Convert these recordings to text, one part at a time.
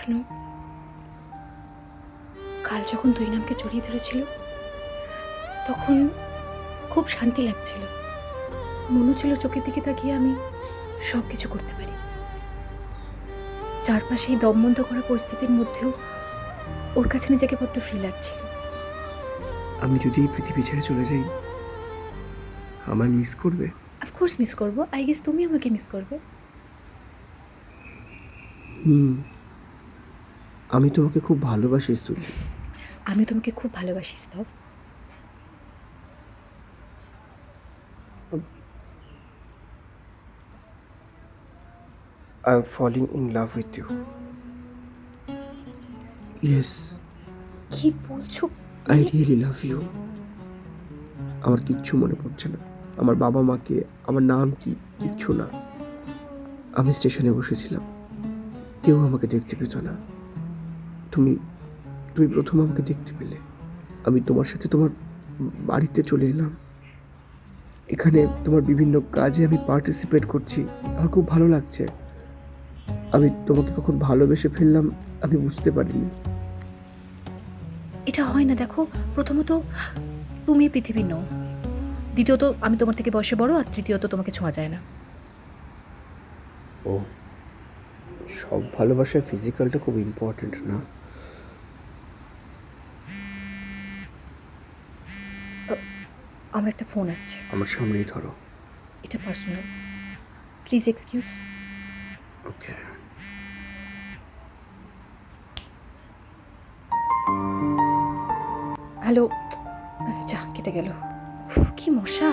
শোনো, কাল যখন দুই নামকে জড়িয়ে ধরেছিল তখন খুব শান্তি লাগছিল। মনে ছিল চোখের দিকে তাকিয়ে আমি সব কিছু করতে পারি। চারপাশে এই দমবন্ধ করা পরিস্থিতির মধ্যেও ওর কাছে নিজেকে বড্ড ফ্রি লাগছিল। আমি যদি এই পৃথিবী ছেড়ে চলে যাই, আমার মিস করবে? অফকোর্স মিস করবো। আই গেস তুমি আমাকে মিস করবে। আমি তোমাকে খুব ভালোবাসি স্তুতি। আমি তোমাকে খুব ভালোবাসি স্তব। I am falling in love with you. Yes, কি বলছো? I really love you. আমার কিচ্ছু মনে পড়ছে না, আমার বাবা মাকে, আমার নাম কি, কিচ্ছু না। আমি স্টেশনে বসেছিলাম, কেউ আমাকে দেখতে পেত না। তুমি তুমি প্রথম আমাকে দেখতে পেলে। আমি তোমার সাথে তোমার বাড়িতে চলে এলাম। এখানে তোমার বিভিন্ন কাজে আমি পার্টিসিপেট করছি, আমার খুব ভালো লাগছে। আমি তোমাকে কখন ভালোবেসে ফেললাম আমি বুঝতে পারিনি। এটা হয় না। দেখো, প্রথমত তুমি পৃথিবীর নও, দ্বিতীয়ত আমি তোমার থেকে বয়সে বড়, আর তৃতীয়ত তোমাকে ছোঁয়া যায় না। ও, সব ভালোবাসায় ফিজিক্যালটা খুব ইম্পর্টেন্ট না? আমার একটা ফোন আসছে, আমার সামনেই ধরো। এটা personal, please excuse. Okay. Hello. যা, কেটে গেল। উফ, কি মশা!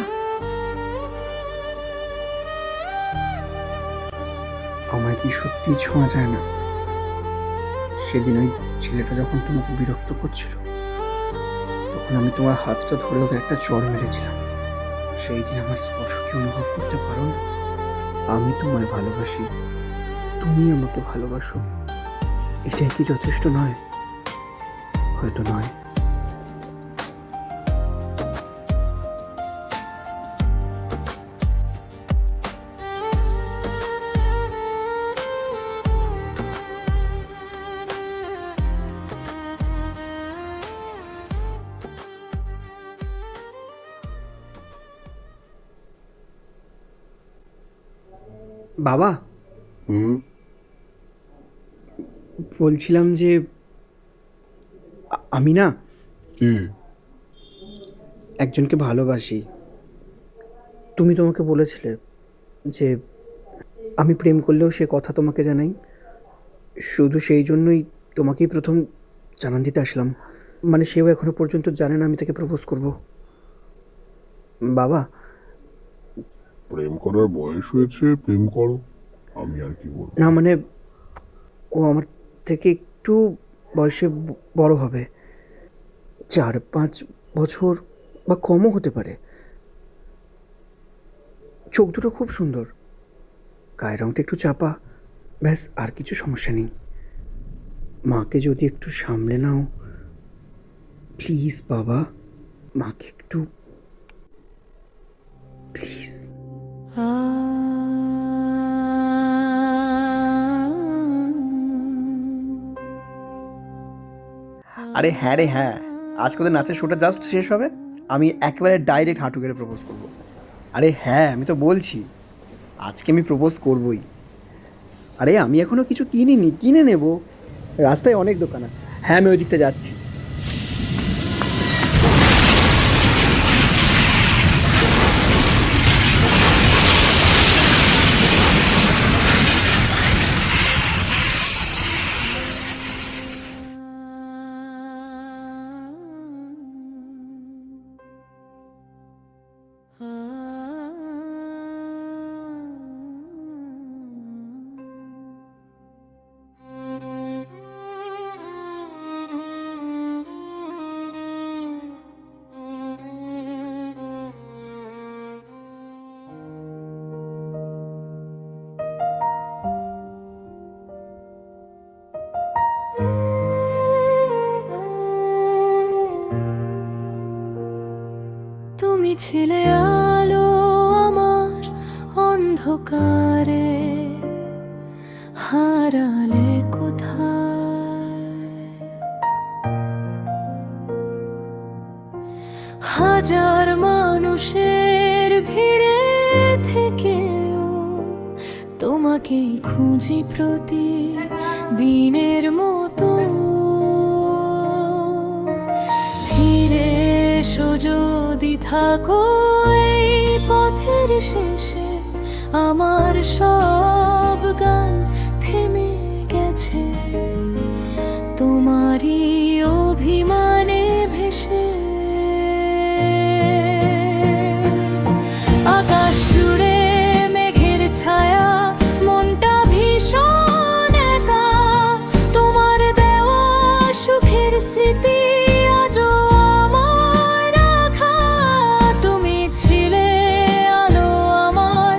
আমায় কি সত্যি ছোঁয়া যায় না? সেদিন ওই ছেলেটা যখন তোমাকে বিরক্ত করছিল, তখন আমি তোমার হাতটা ধরে ওকে একটা চড় মেরেছিলাম। সেই দিন আমার স্পর্শ কি অনুভব করতে পারো না? আমি তোমায় ভালোবাসি, তুমি আমাকে ভালোবাসো। এটাই কি যথেষ্ট নয়? হয়তো নয়। বাবা, বলছিলাম যে আমি না একজনকে ভালোবাসি। তুমি তোমাকে বলেছিলে যে আমি প্রেম করলেও সে কথা তোমাকে জানাই। শুধু সেই জন্যই তোমাকেই প্রথম জানান দিতে আসলাম। মানে সেও এখনো পর্যন্ত জানে না আমি তাকে প্রপোজ করব। বাবা, প্রেম করার বয়স হয়েছে, প্রেম করো, আমি আর কি বলবো। না মানে ও আমার থেকে একটু বয়সে বড় হবে, 4-5 বছর বা কমও হতে পারে। চোখ দুটো খুব সুন্দর, গায়ের রঙটা একটু চাপা, ব্যাস, আর কিছু সমস্যা নেই। মাকে যদি একটু সামলে নাও প্লিজ বাবা, মাকে একটু প্লিজ। আরে হ্যাঁ রে হ্যাঁ, আজকে ওদের নাচের শোটা জাস্ট শেষ হবে, আমি একেবারে ডাইরেক্ট হাঁটু গেড়ে প্রপোজ করব। আরে হ্যাঁ, আমি তো বলছি আজকে আমি প্রপোজ করবই। আরে আমি এখনো কিছু কিনিনি, কিনে নেব। রাস্তায় অনেক দোকান আছে। হ্যাঁ, আমি ওই দিকটা যাচ্ছি। তুমি ছিলে আলো আমার অন্ধকারে, হারালে কোথায়? তোমাকেই খুঁজি প্রতি দিনের মতো। ফিরে এসো যদি থাকো এই পথের শেষে, আমার সব গান থেমে গেছে তোমারই অভিমানে ভেসে। আকাশ জুড়ে মেঘের ছায়া, মনটা ভীষণ একা, তোমার দেওয়া সুখের স্মৃতি আজও আমার রাখা। তুমি ছিলে আলো আমার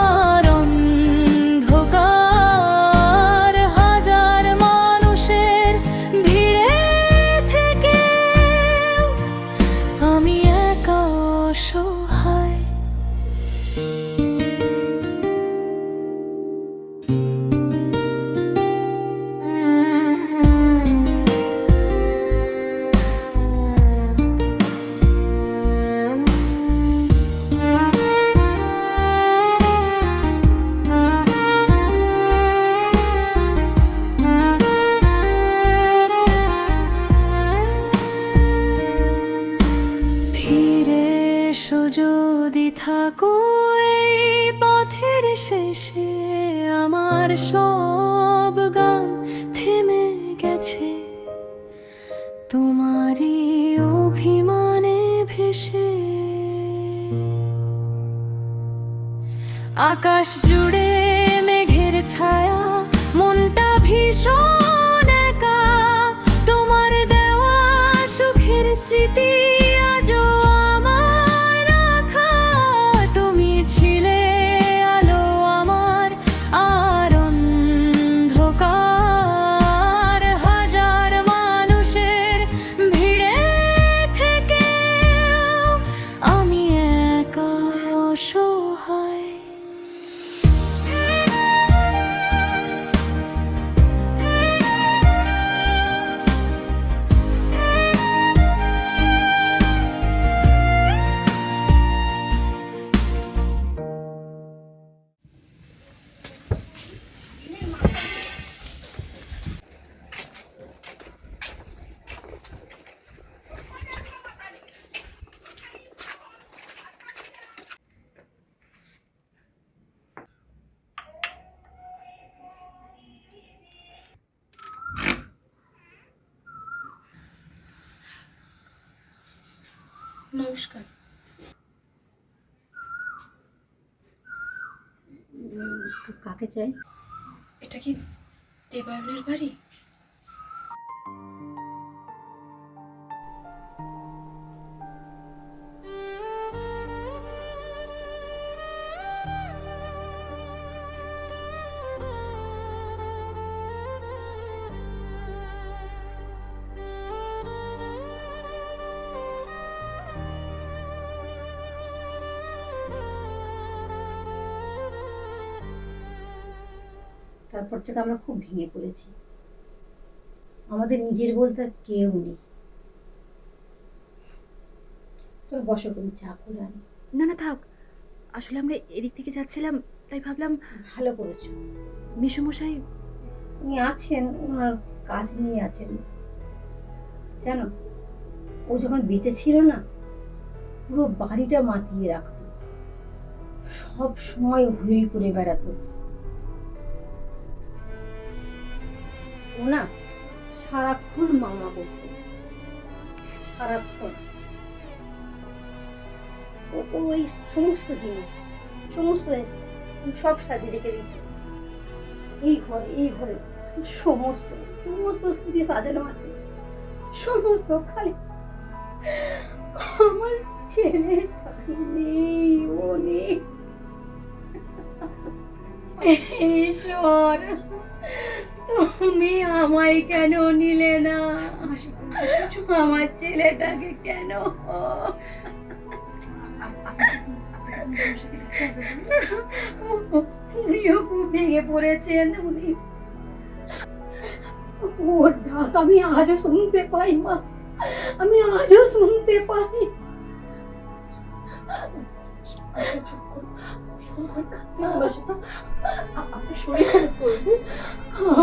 আর অন্ধকার, হাজার মানুষের ভিড়ে থেকে আমি একা অসহায়। ফিরে এসো যদি থাকো এই পথের শেষে, আমার সব গান থেমে গেছে তোমারই অভিমানে ভেসে। আকাশ জুড়ে মেঘের ছায়া, মনটা ভীষণ একা, তোমার দেওয়া সুখের স্মৃতি আজও আমার রাখা। তুমি ছিলে আলো আমার আর অন্ধকার, হাজার মানুষের ভিড়ে থেকে আমি একা অসহায়। নমস্কার। কাকে চাই? এটা কি দেবায়নের বাড়ি? তারপর থেকে আমরা খুব ভেঙে পড়েছি। আমাদের নিজের বলতে আর কেউ নেই। তোর বসো, তুমি চা করে আনি। না না থাক, আসলে আমরা এদিক থেকে যাচ্ছিলাম, তাই ভাবলাম। ভালো করেছো। মেসোমশাই উনি আছেন, ওনার কাজ নিয়ে আছেন। জানো, ও যখন বেঁচে ছিল না, পুরো বাড়িটা মাতিয়ে রাখতো, সব সময় হুই করে বেড়াতো। ও না সারাক্ষণ মামা করতো, সারাক্ষণ। ও ওই সমস্ত জিনিস সব সাজিয়ে রেখে দিয়েছে। এই ঘরে সমস্ত সমস্ত স্মৃতি সাজানো আছে, সমস্ত। খালি আমার ছেলেটা নেই, ও নেই। ঈশ্বর, তুমি আমায় কেন নিলে না? আমার ছেলেটাকে কেন? উনিও খুব ভেঙে পড়েছেন। উনি, ওর ডাক আমি আজও শুনতে পাই মা, আমি আজও শুনতে পাই। শরীর করবো?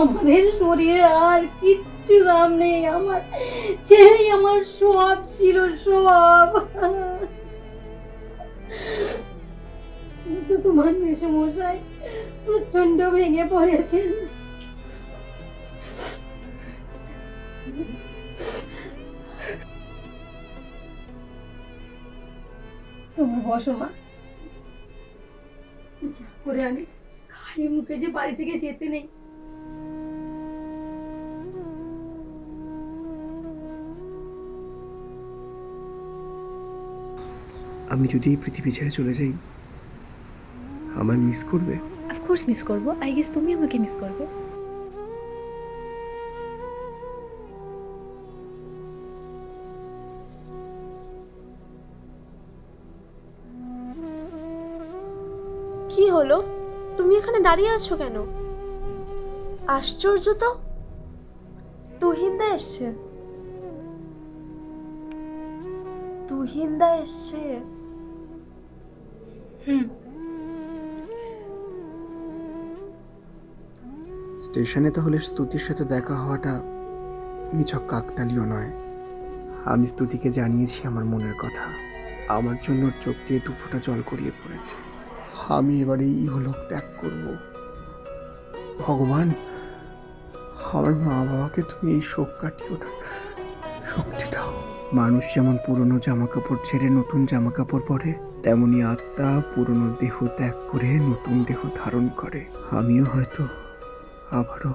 আমাদের শরীরে আর কিচ্ছু দাম নেই। আমার ছেলেই আমার সব ছিল, সব। কিন্তু তোমার মেসোমশাই প্রচন্ড ভেঙে পড়েছেন। তোমার বসো মা, যা করে আনি। খালি মুখে যে বাড়ি থেকে যেতে নেই। আমি যদি এই পৃথিবী ছেড়ে চলে যাই, আমায় মিস করবে? অফকোর্স মিস করবো। আই গেস তুমি আমাকে মিস করবে। কি হলো, তুমি এখানে দাঁড়িয়ে আছো কেন? আশ্চর্য তো, তুহিনদা এসছে। তুহিনদা এসছে। স্টেশনে তাহলে স্তুতির সাথে দেখা হওয়াটা নিছক কাকতালীয় নয়। আমি স্তুতিকে জানিয়েছি আমার মনের কথা। আমার জন্য ওর চোখ দিয়ে দুফোঁটা জল গড়িয়ে পড়েছে। আমি এবারে ইহলোক ত্যাগ করব। ভগবান, আমার মা বাবাকে তুমি এই শোক কাটিয়ে ওঠার শক্তি দাও। মানুষ যেমন পুরনো জামা কাপড় ছেড়ে নতুন জামা কাপড় পরে, তেমনি আত্মা পুরনো দেহ ত্যাগ করে নতুন দেহ ধারণ করে। আমিও হয়তো আবারও